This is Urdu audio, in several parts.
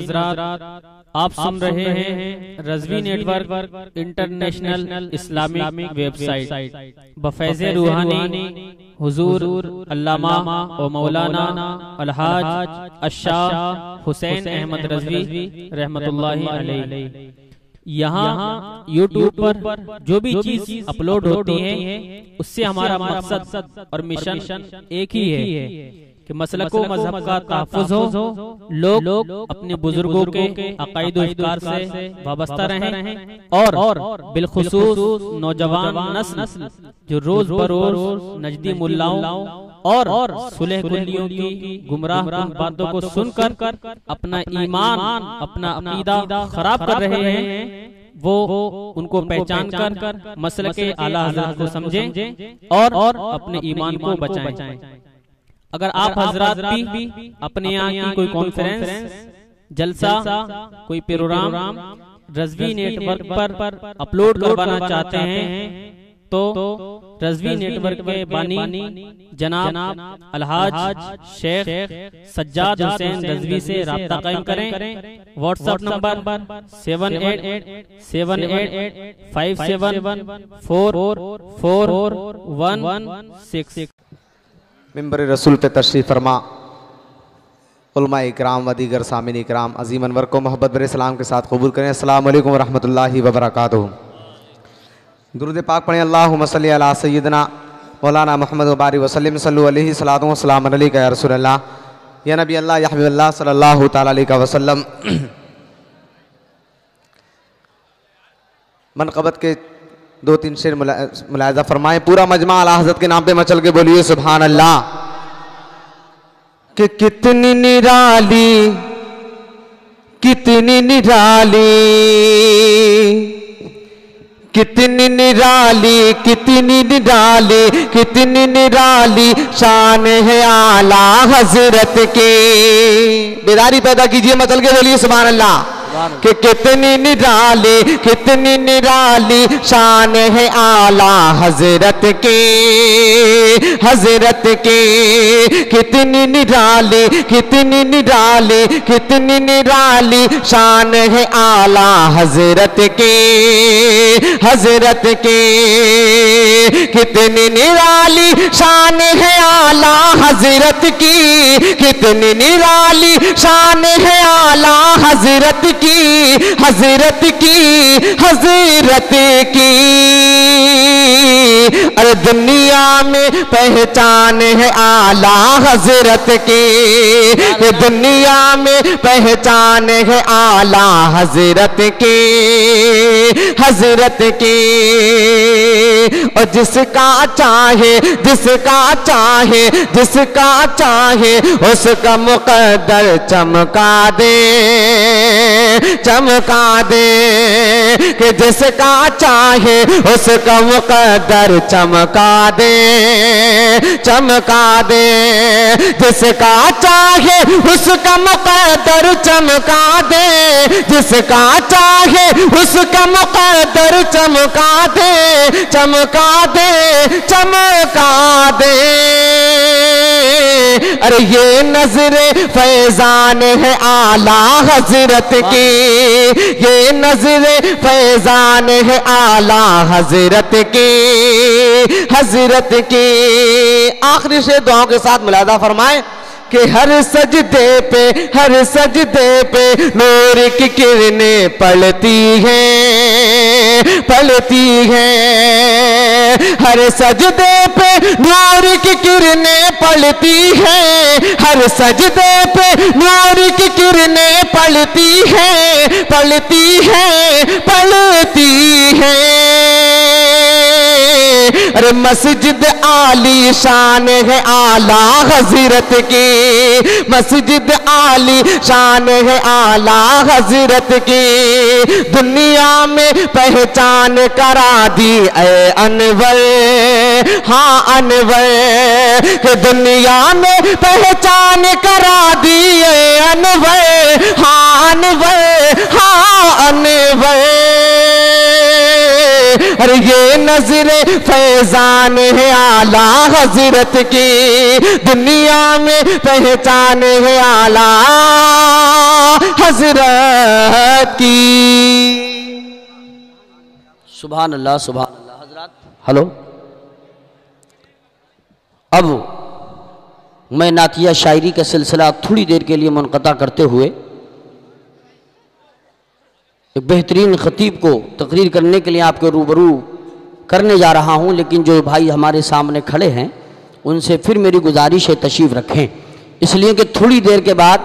حضرات، آپ سن رہے ہیں Rizvi network international Islamic website بفیض روحانی حضور علامہ و مولانا الحاج الشاہ حسین احمد رضوی رحمت اللہ علیہ۔ یہاں یوٹیوب پر جو بھی چیز اپلوڈ ہوتی ہے اس سے ہمارا مقصد اور مشن ایک ہی ہے کہ مسلک و مذہب کا تحفظ ہو، لوگ اپنے بزرگوں کے عقائد و افکار سے وابستہ رہیں، اور بالخصوص نوجوان نسل جو روز بروز نجدی ملاؤں اور صلح کلیوں کی گمراہ کن باتوں کو سن کر اپنا ایمان، اپنا عقیدہ خراب کر رہے ہیں، وہ ان کو پہچان کر مسلک اعلیٰ حضرت کو سمجھیں اور اپنے ایمان کو بچائیں۔ اگر آپ حضرات بھی اپنے یہاں کی کوئی کانفرنس، جلسہ، کوئی پروگرام رضوی نیٹ ورک پر اپلوڈ کروانا چاہتے ہیں تو رضوی نیٹ ورک کے بانی جناب الحاج شیخ سجاد حسین رضوی سے رابطہ قائم کریں۔ What's app number 7878574416۔ ممبر رسول پہ تشریف فرما علماء اکرام و دیگر سامعین اکرام عظیم انور کو محبت بھرے سلام کے ساتھ قبول کریں۔ السلام علیکم ورحمۃ اللہ وبرکاتہ۔ درود پاک پڑھیں۔ اللہم صلی علی سیدنا مولانا محمد وبارک وسلم، صلو علیہ الصلاۃ والسلام علیکہ یا رسول اللہ، یا نبی اللہ، یا حبیب اللہ صلی اللہ تعالی علیہ وسلم۔ منقبت کے دو تین شعر ملاحظہ فرمائیں۔ پورا مجمع اعلیٰ حضرت کے نام پہ مچل کے بولیے سبحان اللہ۔ کہ کتنی نرالی، کتنی نرالی، کتنی نرالی، کتنی نرالی، کتنی نرالی شان ہے اعلیٰ حضرت کی۔ بیداری پیدا کیجئے، مچل کے بولیے سبحان اللہ۔ کہ کتنی نرالی، کتنی نرالی شان ہے اعلیٰ حضرت کی، حضرت کی۔ کتنی نرالی، کتنی نرالی، کتنی نرالی شان ہے اعلیٰ حضرت کی، حضرت کی۔ کتنی نرالی شان ہے اعلیٰ حضرت کی، کتنی نرالی شان ہے اعلیٰ حضرت کی، حضرت کی، حضرت کی۔ ارے دنیا میں پہچان ہے اعلیٰ حضرت کی، دنیا میں پہچان ہے اعلیٰ حضرت کی، حضرت کی۔ اور جس کا چاہے، جس کا چاہے، جس کا چاہے اس کا مقدر چمکا دے، چمکا دے۔ کہ جس کا چاہے اس کا مقدر چمکا دے، چمکا دے۔ جس کا چاہے اس کا مقدر چمکا دے، جس کا چاہے اس کا مقدر چمکا دے، چمکا دے، چمکا دے۔ ارے یہ نظر فیضان ہے اعلیٰ حضرت کی، یہ نظر فیضان ہے اعلیٰ حضرت کی، حضرت کی۔ آخری سے دعاؤں کے ساتھ ملاحظہ فرمائیں کہ ہر سجدے پہ، ہر سجدے پہ نور کی کرنیں پڑتی ہیں، پڑتی ہیں۔ ہر سجدے پہ نور کی کرنیں پڑتی ہیں، ہر سجدے پہ نور کی کرنیں پڑتی ہیں، پڑتی ہیں، پڑتی ہیں۔ ارے مسجد عالی شان ہے اعلیٰ حضرت کی، مسجد عالی شان ہے اعلیٰ حضرت کی۔ دنیا میں پہچان کرا دی اے انور، ہاں انور۔ کہ دنیا میں پہچان کرا دی اے انور، ہاں انور، ہاں انور۔ اور یہ نظر فیضان ہے اعلیٰ حضرت کی، دنیا میں پہچان ہے اعلیٰ حضرت کی۔ سبحان اللہ سبحان اللہ۔ حضرات ہلو، اب میں نعتیہ شاعری کا سلسلہ تھوڑی دیر کے لیے منقطع کرتے ہوئے ایک بہترین خطیب کو تقریر کرنے کے لیے آپ کے روبرو کرنے جا رہا ہوں، لیکن جو بھائی ہمارے سامنے کھڑے ہیں ان سے پھر میری گزارش ہے تشریف رکھیں، اس لیے کہ تھوڑی دیر کے بعد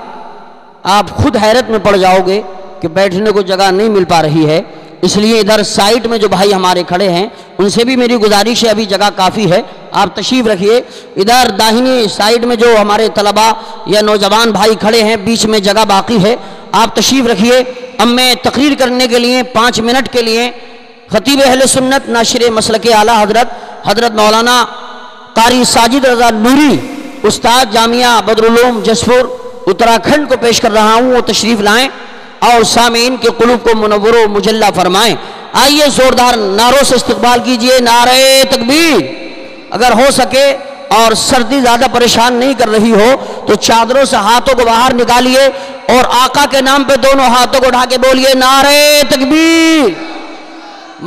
آپ خود حیرت میں پڑ جاؤ گے کہ بیٹھنے کو جگہ نہیں مل پا رہی ہے۔ اس لیے ادھر سائٹ میں جو بھائی ہمارے کھڑے ہیں ان سے بھی میری گزارش ہے، ابھی جگہ کافی ہے، آپ تشریف رکھیے۔ ادھر داہنی سائٹ میں جو ہمارے طلباء یا نوجوان بھائی کھڑے ہیں بیچ میں جگہ باقی ہے، آپ تشریف رکھیے۔ اب میں تقریر کرنے کے لیے 5 منٹ کے لیے خطیب اہل سنت ناشر مسلک اعلیٰ حضرت مولانا قاری ساجد رضا نوری استاد جامعہ بدرالعلوم جسپور اتراکھنڈ کو پیش کر رہا ہوں، وہ تشریف لائیں اور سامعین کے قلوب کو منور و مجلہ فرمائیں۔ آئیے زوردار نعروں سے استقبال کیجئے، نعرہ تکبیر۔ اگر ہو سکے اور سردی زیادہ پریشان نہیں کر رہی ہو تو چادروں سے ہاتھوں کو باہر نکالیے اور آقا کے نام پہ دونوں ہاتھوں کو اٹھا کے بولیے نعرہ تکبیر۔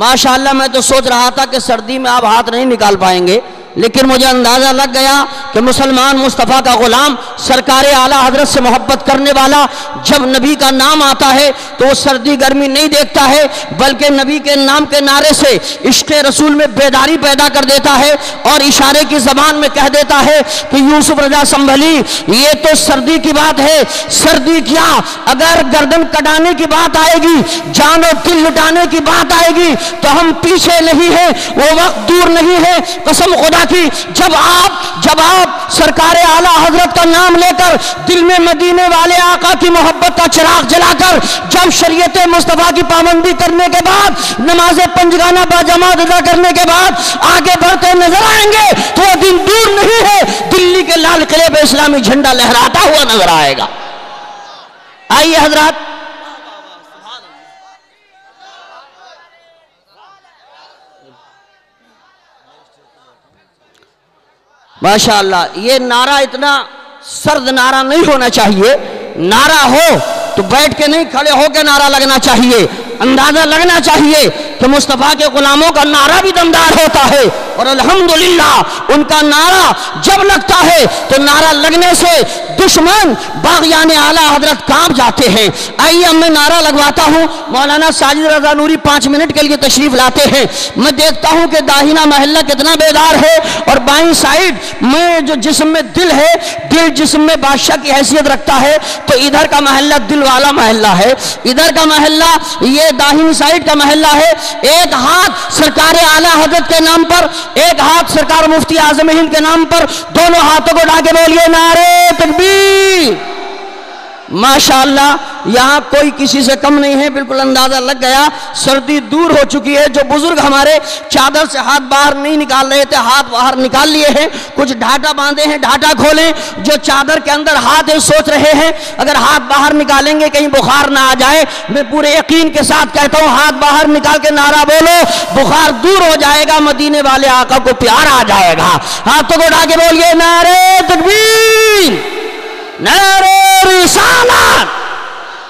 ماشاءاللہ میں تو سوچ رہا تھا کہ سردی میں آپ ہاتھ نہیں نکال پائیں گے، لیکن مجھے اندازہ لگ گیا کہ مسلمان مصطفیٰ کا غلام سرکار اعلیٰ حضرت سے محبت کرنے والا جب نبی کا نام آتا ہے تو وہ سردی گرمی نہیں دیکھتا ہے، بلکہ نبی کے نام کے نعرے سے عشق رسول میں بیداری پیدا کر دیتا ہے اور اشارے کی زبان میں کہہ دیتا ہے کہ یوسف رضا سنبھلی، یہ تو سردی کی بات ہے، سردی کیا اگر گردن کٹانے کی بات آئے گی، جان و دل لٹانے کی بات آئے گی تو ہم پیچھے نہیں ہیں، وہ وقت دور نہیں ہے۔ قسم خدا کی جب آپ سرکار اعلیٰ حضرت کا نام لے کر دل میں مدینے والے آقا کی محبت کا چراغ جلا کر جب شریعت مصطفیٰ کی پابندی کرنے کے بعد نماز پنجگانہ باجماعت ادا کرنے کے بعد آگے بڑھتے نظر آئیں گے تو وہ دن دور نہیں ہے، دلی کے لال قلعے پہ اسلامی جھنڈا لہراتا ہوا نظر آئے گا۔ آئیے حضرات، ماشاءاللہ یہ نعرہ اتنا سرد نعرہ نہیں ہونا چاہیے، نعرہ ہو تو بیٹھ کے نہیں کھڑے ہو کے نعرہ لگنا چاہیے، اندازہ لگنا چاہیے کہ مصطفیٰ کے غلاموں کا نعرہ بھی دمدار ہوتا ہے اور الحمدللہ ان کا نعرہ جب لگتا ہے تو نعرہ لگنے سے دشمن باغیان اعلیٰ حضرت کانپ جاتے ہیں۔ آئیے اب میں نعرہ لگواتا ہوں، مولانا ساجد رضا نوری 5 منٹ کے لیے تشریف لاتے ہیں۔ میں دیکھتا ہوں کہ داہنہ محلہ کتنا بیدار ہے اور بائیں سائڈ میں جو جسم میں دل ہے، دل جسم میں بادشاہ کی حیثیت رکھتا ہے تو ادھر کا محلہ دل والا محلہ ہے، ادھر کا محلہ یہ داہنی سائڈ کا محلہ ہے۔ ایک ہاتھ سرکار اعلیٰ حضرت کے نام پر، ایک ہاتھ سرکار مفتی اعظم ہند کے نام پر، دونوں ہاتھوں کو اٹھا کے بولیے نعرہ تکبیر۔ ماشاءاللہ یہاں کوئی کسی سے کم نہیں ہے، بالکل اندازہ لگ گیا سردی دور ہو چکی ہے۔ جو بزرگ ہمارے چادر سے ہاتھ باہر نہیں نکال رہے تھے ہاتھ باہر نکال لیے ہیں، کچھ ڈھاٹا باندھے ہیں ڈھاٹا کھولیں، جو چادر کے اندر ہاتھ ہے سوچ رہے ہیں اگر ہاتھ باہر نکالیں گے کہیں بخار نہ آ جائے۔ میں پورے یقین کے ساتھ کہتا ہوں ہاتھ باہر نکال کے نعرہ بولو، بخار دور ہو جائے گا، مدینے والے آقا کو پیار آ جائے گا۔ ہاتھوں کو اٹھا کے بولیے نعرہ تکبیر، نعرہ رسالت،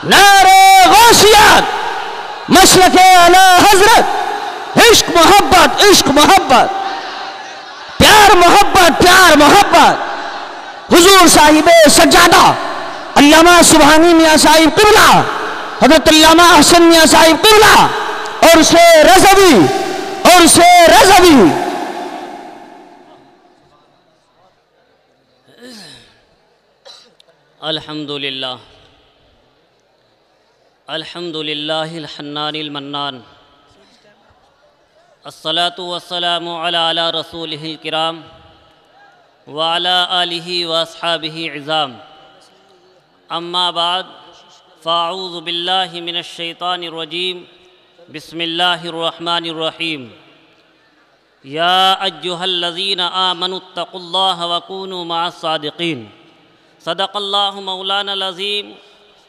نعرہ غوثیت، مسلک اعلیٰ حضرت، عشق محبت، عشق محبت، پیار محبت، پیار محبت، حضور صاحب سجادہ علامہ سبحانی میاں صاحب قبلہ، حضرت علامہ احسن میاں صاحب قبلہ اور سے رضوی، اور سے رضوی۔ الحمدللہ الحمدللہ الحنان المنان، الصلاة والسلام علی رسولہ الکرام وعلی آلہ واصحابہ عظام، اما بعد فاعوذ باللہ من الشیطان الرجیم، بسم اللہ الرحمن الرحیم۔ یا ایہا الذین آمنوا اتقوا اللہ وکونوا مع الصادقین، صدق اللہ مولانا العظیم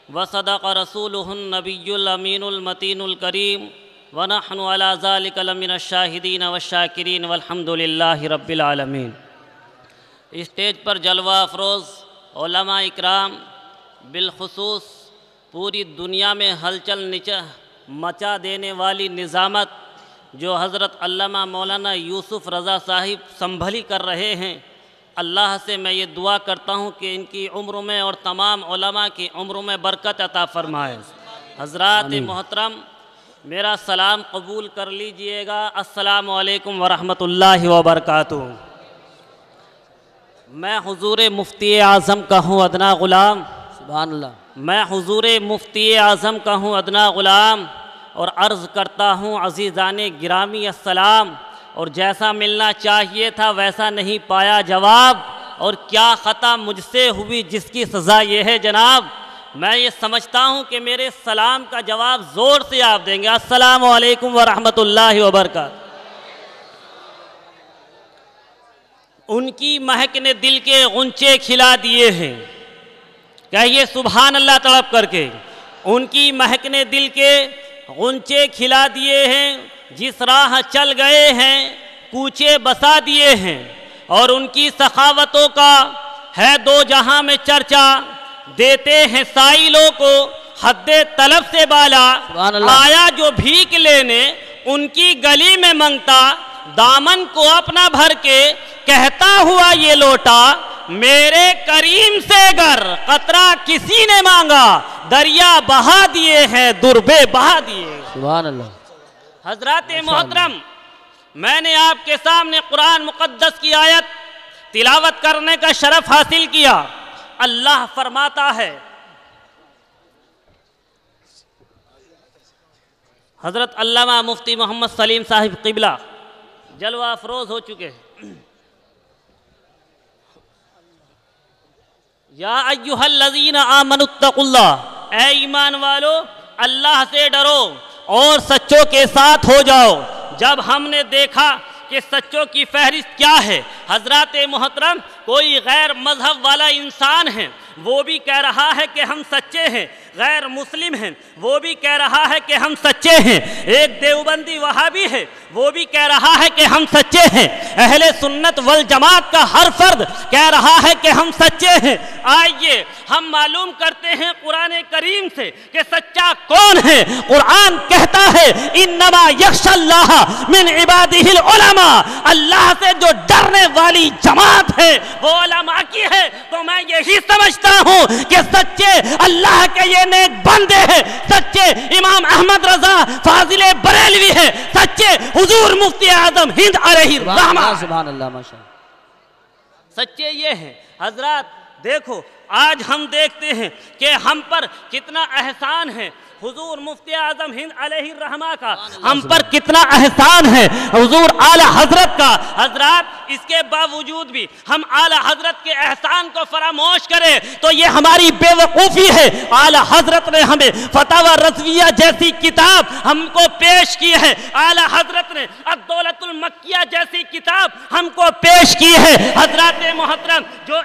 وصدق رسولہ النبی الامین المتین الکریم، ونحن علی ذلک لمن الشاہدین والشاکرین والحمدللہ رب العالمین۔ اسٹیج پر جلوہ افروز علماء اکرام، بالخصوص پوری دنیا میں ہلچل مچا دینے والی نظامت جو حضرت علامہ مولانا یوسف رضا صاحب سنبھلی کر رہے ہیں، اللہ سے میں یہ دعا کرتا ہوں کہ ان کی عمر میں اور تمام علماء کی عمر میں برکت عطا فرمائے۔ حضرات محترم، میرا سلام قبول کر لیجئے گا۔ السلام علیکم ورحمۃ اللہ وبرکاتہ۔ میں حضور مفتی اعظم کا ہوں ادنا غلام، سبحان اللہ۔ میں حضور مفتی اعظم کا ہوں ادنا غلام، اور عرض کرتا ہوں عزیزان گرامی السلام، اور جیسا ملنا چاہیے تھا ویسا نہیں پایا جواب، اور کیا خطا مجھ سے ہوئی جس کی سزا یہ ہے جناب۔ میں یہ سمجھتا ہوں کہ میرے سلام کا جواب زور سے آپ دیں گے۔ السلام علیکم ورحمۃ اللہ وبرکاتہ۔ ان کی مہک نے دل کے غنچے کھلا دیے ہیں، کہیے سبحان اللہ تڑپ کر کے۔ ان کی مہک نے دل کے غنچے کھلا دیے ہیں، جس راہ چل گئے ہیں کوچے بسا دیے ہیں، اور ان کی سخاوتوں کا ہے دو جہاں میں چرچا، دیتے ہیں سائلوں کو حد طلب سے بالا۔ آیا جو بھیک لینے ان کی گلی میں منگتا، دامن کو اپنا بھر کے کہتا ہوا یہ لوٹا، میرے کریم سے گر قطرہ کسی نے مانگا، دریا بہا دیے ہیں دربے بہا دیے۔ سبحان اللہ۔ حضرات محترم، میں نے آپ کے سامنے قرآن مقدس کی آیت تلاوت کرنے کا شرف حاصل کیا۔ اللہ فرماتا ہے، حضرت علامہ مفتی محمد سلیم صاحب قبلہ جلوہ افروز ہو چکے ہیں۔ یا ایھا الذین آمنوا اتقوا اللہ، اے ایمان والو اللہ سے ڈرو اور سچوں کے ساتھ ہو جاؤ۔ جب ہم نے دیکھا کہ سچوں کی فہرست کیا ہے، حضرات محترم، کوئی غیر مذہب والا انسان ہے وہ بھی کہہ رہا ہے کہ ہم سچے ہیں، غیر مسلم ہیں وہ بھی کہہ رہا ہے کہ ہم سچے ہیں، ایک دیوبندی وہابی ہے وہ بھی کہہ رہا ہے کہ ہم سچے ہیں، اہل سنت والجماعت کا ہر فرد کہہ رہا ہے کہ ہم سچے ہیں۔ آئیے ہم معلوم کرتے ہیں قرآن کریم سے کہ سچا کون ہے۔ قرآن کہتا ہے انما یخشی اللہ من عبادہ العلماء، اللہ سے جو ڈرنے والی جماعت ہے وہ علماء کی ہے۔ تو میں یہی سمجھتا ہوں کہ سچے اللہ کے یہ نیک بندے ہیں، سچے امام احمد رضا فاضل بریلوی ہے، سچے حضور مفتی اعظم ہند علیہ الرحمہ، سبحان اللہ، ماشاء اللہ، سچے یہ ہیں۔ حضرات دیکھو، آج ہم دیکھتے ہیں کہ ہم پر کتنا احسان ہے حضور مفتی اعظم ہند علیہ الرحمہ کا، ہم پر کتنا احسان ہے حضور اعلی حضرت کا۔ حضرات اس کے باوجود بھی ہم اعلی حضرت کے احسان کو فراموش کریں تو یہ ہماری بے وقوفی ہے۔ اعلی حضرت نے ہمیں فتاوی رضویہ جیسی کتاب ہم کو پیش کی ہے، اعلی حضرت نے الدولۃ المکیہ جیسی کتاب ہم کو پیش کی ہے۔ حضرات محترم، جو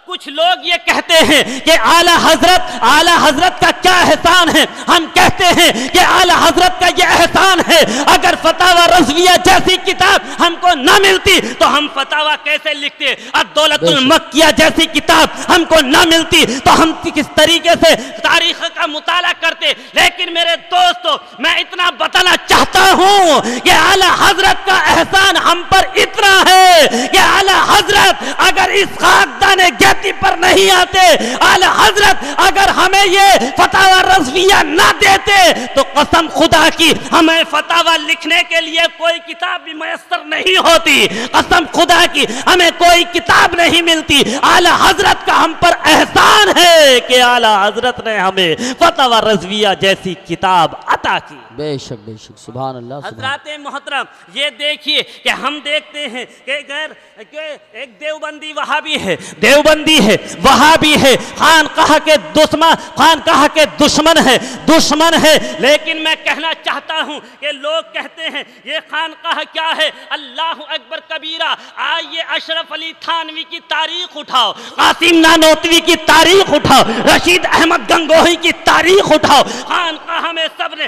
کچھ لوگ یہ کہتے ہیں کہ اعلی حضرت کا کیا احسان ہے، ہم کہتے ہیں کہ اعلی حضرت کا یہ احسان ہے، اگر فتاوی رضویہ جیسی کتاب ہم کو نہ ملتی تو ہم فتاوی کیسے لکھتے، الدولۃ المکیہ جیسی کتاب ہم کو نہ ملتی تو ہم کس طریقے سے تاریخ کا مطالعہ کرتے۔ لیکن میرے دوستو، میں اتنا بتانا چاہتا ہوں کہ اعلی حضرت کا احسان ہم پر اتنا ہے کہ اعلی حضرت اگر اس خاکدان گیتی پر نہیں آتے، اعلی حضرت اگر ہمیں یہ فتاوی رضویہ نہ دیتے تو قسم خدا کی ہمیں فتاوی لکھنے کے لیے کوئی کتاب بھی میسر نہیں ہوتی، قسم خدا کی ہمیں کوئی کتاب نہیں ملتی۔ اعلی حضرت کا ہم پر احسان ہے کہ اعلی حضرت نے ہمیں فتاوی رضویہ جیسی کتاب عطا کی۔ بے شک بے شک، سبحان اللہ۔ حضرات محترم، یہ دیکھیے کہ ہم دیکھتے ہیں کہ ایک دیوبندی وہابی ہے، وہابی ہے، خانقاہ کے دشمن ہے، لیکن میں کہنا چاہتا ہوں کہ لوگ کہتے ہیں یہ خانقاہ کیا ہے، اللہ اکبر کبیرہ۔ آئیے اشرف علی تھانوی کی تاریخ اٹھاؤ، قاسم نانوتوی کی تاریخ اٹھاؤ، رشید احمد گنگوہی کی تاریخ اٹھاؤ، خانقاہ میں سب نے